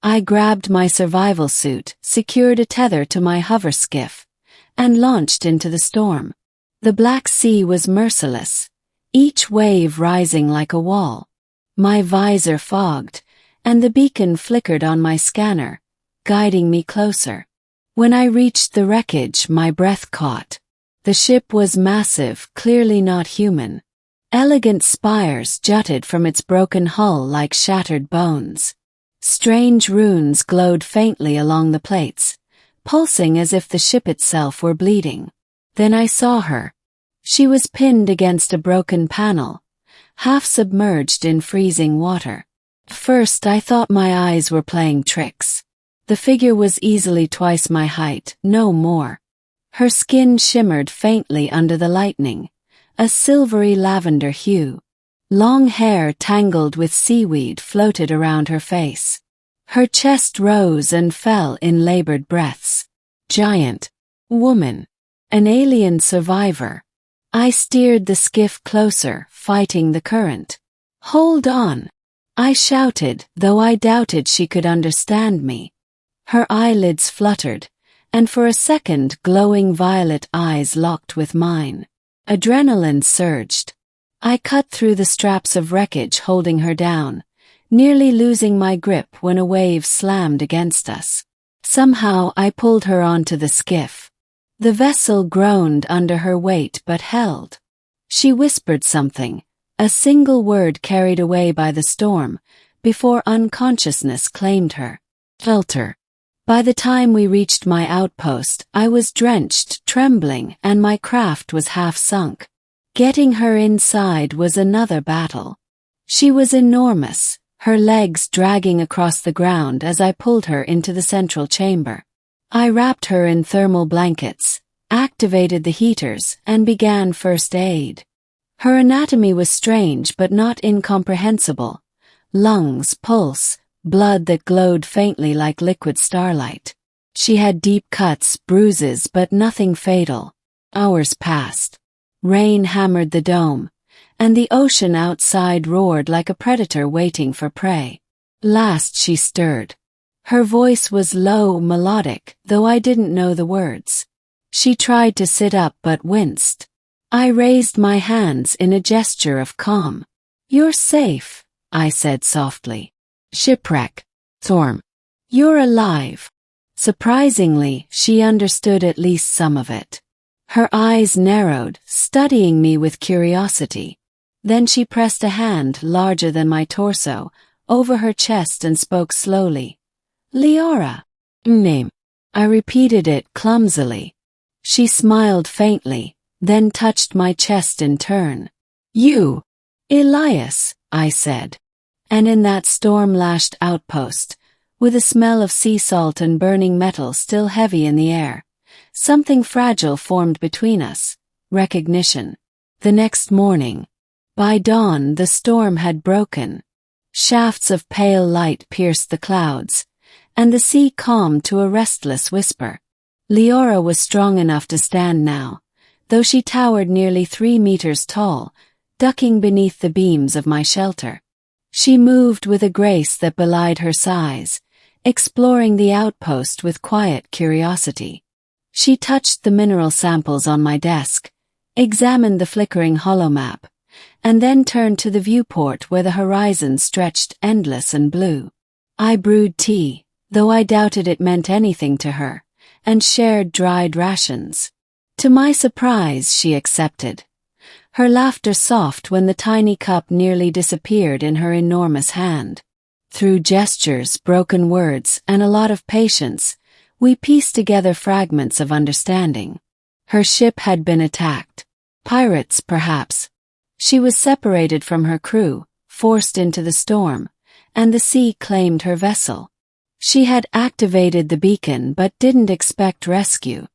I grabbed my survival suit, secured a tether to my hover skiff, and launched into the storm. The Black Sea was merciless, each wave rising like a wall. My visor fogged, and the beacon flickered on my scanner, guiding me closer. When I reached the wreckage, my breath caught. The ship was massive, clearly not human. Elegant spires jutted from its broken hull like shattered bones. Strange runes glowed faintly along the plates, pulsing as if the ship itself were bleeding. Then I saw her. She was pinned against a broken panel, half submerged in freezing water. First I thought my eyes were playing tricks. The figure was easily twice my height, no more. Her skin shimmered faintly under the lightning, a silvery lavender hue. Long hair tangled with seaweed floated around her face. Her chest rose and fell in labored breaths. Giant. Woman. An alien survivor. I steered the skiff closer, fighting the current. "Hold on," I shouted, though I doubted she could understand me. Her eyelids fluttered, and for a second glowing violet eyes locked with mine. Adrenaline surged. I cut through the straps of wreckage holding her down, nearly losing my grip when a wave slammed against us. Somehow I pulled her onto the skiff. The vessel groaned under her weight but held. She whispered something, a single word carried away by the storm, before unconsciousness claimed her. Shelter. By the time we reached my outpost, I was drenched, trembling, and my craft was half sunk. Getting her inside was another battle. She was enormous, her legs dragging across the ground as I pulled her into the central chamber. I wrapped her in thermal blankets, activated the heaters, and began first aid. Her anatomy was strange but not incomprehensible. Lungs, pulse, blood that glowed faintly like liquid starlight. She had deep cuts, bruises, but nothing fatal. Hours passed. Rain hammered the dome, and the ocean outside roared like a predator waiting for prey. Last she stirred. Her voice was low, melodic, though I didn't know the words. She tried to sit up but winced. I raised my hands in a gesture of calm. "You're safe," I said softly. "Shipwreck. Storm. You're alive." Surprisingly, she understood at least some of it. Her eyes narrowed, studying me with curiosity. Then she pressed a hand larger than my torso over her chest and spoke slowly. "Liara." "Name." I repeated it clumsily. She smiled faintly, then touched my chest in turn. "You." "Elias," I said. And in that storm-lashed outpost, with a smell of sea salt and burning metal still heavy in the air, something fragile formed between us: recognition. The next morning. By dawn the storm had broken. Shafts of pale light pierced the clouds, and the sea calmed to a restless whisper. Liara was strong enough to stand now, though she towered nearly 3 meters tall, ducking beneath the beams of my shelter. She moved with a grace that belied her size, exploring the outpost with quiet curiosity. She touched the mineral samples on my desk, examined the flickering holomap, and then turned to the viewport where the horizon stretched endless and blue. I brewed tea, though I doubted it meant anything to her, and shared dried rations. To my surprise, she accepted. Her laughter soft when the tiny cup nearly disappeared in her enormous hand. Through gestures, broken words, and a lot of patience, we pieced together fragments of understanding. Her ship had been attacked. Pirates, perhaps. She was separated from her crew, forced into the storm, and the sea claimed her vessel. She had activated the beacon but didn't expect rescue.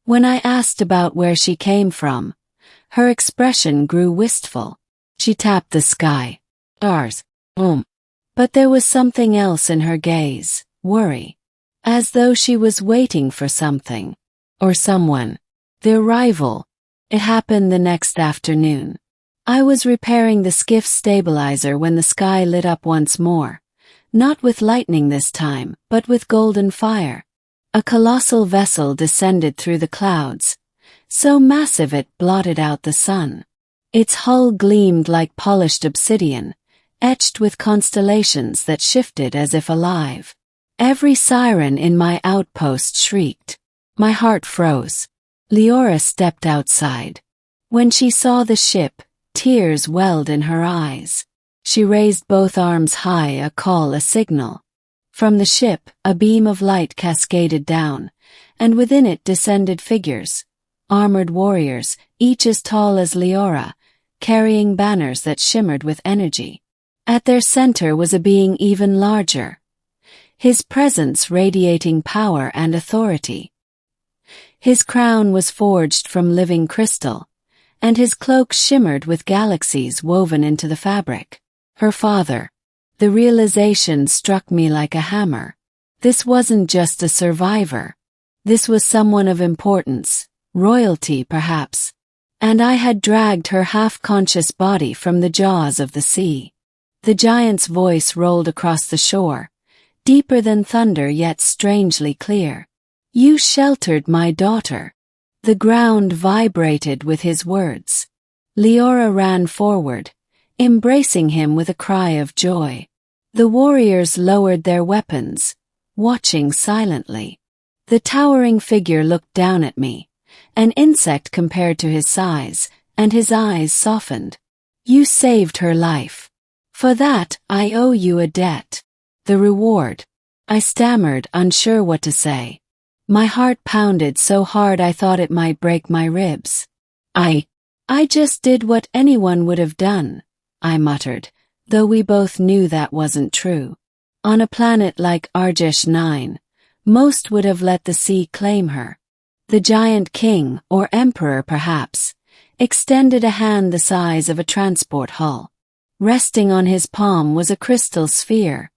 When I asked about where she came from, her expression grew wistful. She tapped the sky. "Stars. But there was something else in her gaze, worry. As though she was waiting for something. Or someone. The arrival. It happened the next afternoon. I was repairing the skiff's stabilizer when the sky lit up once more, Not with lightning this time, but with golden fire. A colossal vessel descended through the clouds, so massive it blotted out the sun. Its hull gleamed like polished obsidian, etched with constellations that shifted as if alive. Every siren in my outpost shrieked. My heart froze. Leora stepped outside. When she saw the ship, tears welled in her eyes. She raised both arms high, a call, a signal. From the ship, a beam of light cascaded down, and within it descended figures, armored warriors, each as tall as Leora, carrying banners that shimmered with energy. At their center was a being even larger, his presence radiating power and authority. His crown was forged from living crystal, and his cloak shimmered with galaxies woven into the fabric. Her father. The realization struck me like a hammer. This wasn't just a survivor. This was someone of importance, royalty perhaps. And I had dragged her half-conscious body from the jaws of the sea. The giant's voice rolled across the shore, deeper than thunder yet strangely clear. You sheltered my daughter. The ground vibrated with his words. Leora ran forward, embracing him with a cry of joy. The warriors lowered their weapons, watching silently. The towering figure looked down at me, an insect compared to his size, and his eyes softened. You saved her life. For that, I owe you a debt. The reward. I stammered, unsure what to say. My heart pounded so hard I thought it might break my ribs. I just did what anyone would have done, I muttered, though we both knew that wasn't true. On a planet like Argesh 9, most would have let the sea claim her. The giant king, or emperor perhaps, extended a hand the size of a transport hull. Resting on his palm was a crystal sphere,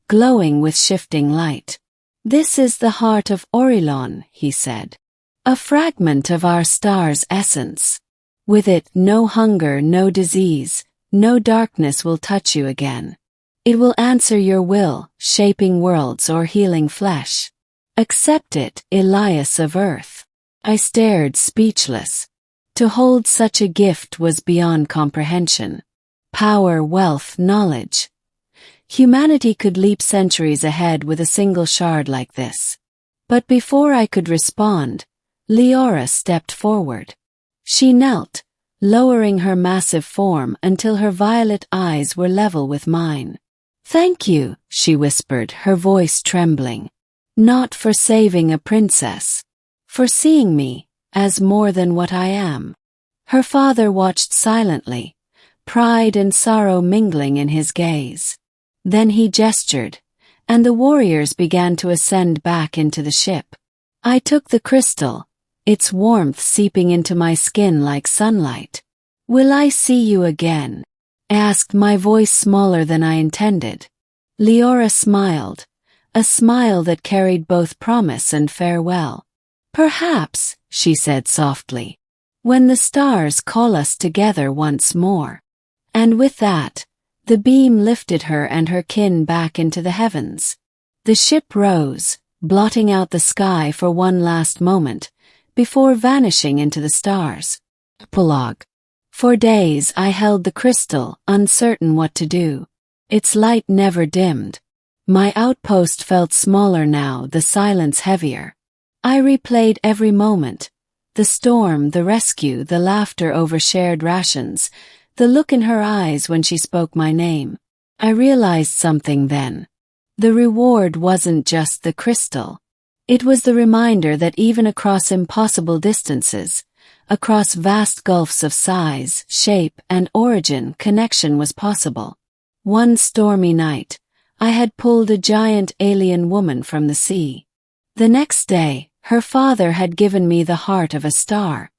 glowing with shifting light. This is the heart of Orilon, he said. A fragment of our star's essence. With it, no hunger, no disease, no darkness will touch you again. It will answer your will, shaping worlds or healing flesh. Accept it, Elias of Earth. I stared, speechless. To hold such a gift was beyond comprehension. Power, wealth, knowledge. Humanity could leap centuries ahead with a single shard like this. But before I could respond, Leora stepped forward. She knelt, lowering her massive form until her violet eyes were level with mine. Thank you, she whispered, her voice trembling. Not for saving a princess. For seeing me, as more than what I am. Her father watched silently, pride and sorrow mingling in his gaze. Then he gestured, and the warriors began to ascend back into the ship. I took the crystal, its warmth seeping into my skin like sunlight. Will I see you again? I asked, my voice smaller than I intended. Leora smiled, a smile that carried both promise and farewell. Perhaps, she said softly, when the stars call us together once more. And with that, the beam lifted her and her kin back into the heavens. The ship rose, blotting out the sky for one last moment, before vanishing into the stars. Epilogue. For days I held the crystal, uncertain what to do. Its light never dimmed. My outpost felt smaller now, the silence heavier. I replayed every moment. The storm, the rescue, the laughter over shared rations, the look in her eyes when she spoke my name. I realized something then. The reward wasn't just the crystal. It was the reminder that even across impossible distances, across vast gulfs of size, shape, and origin, connection was possible. One stormy night, I had pulled a giant alien woman from the sea. The next day, her father had given me the heart of a star,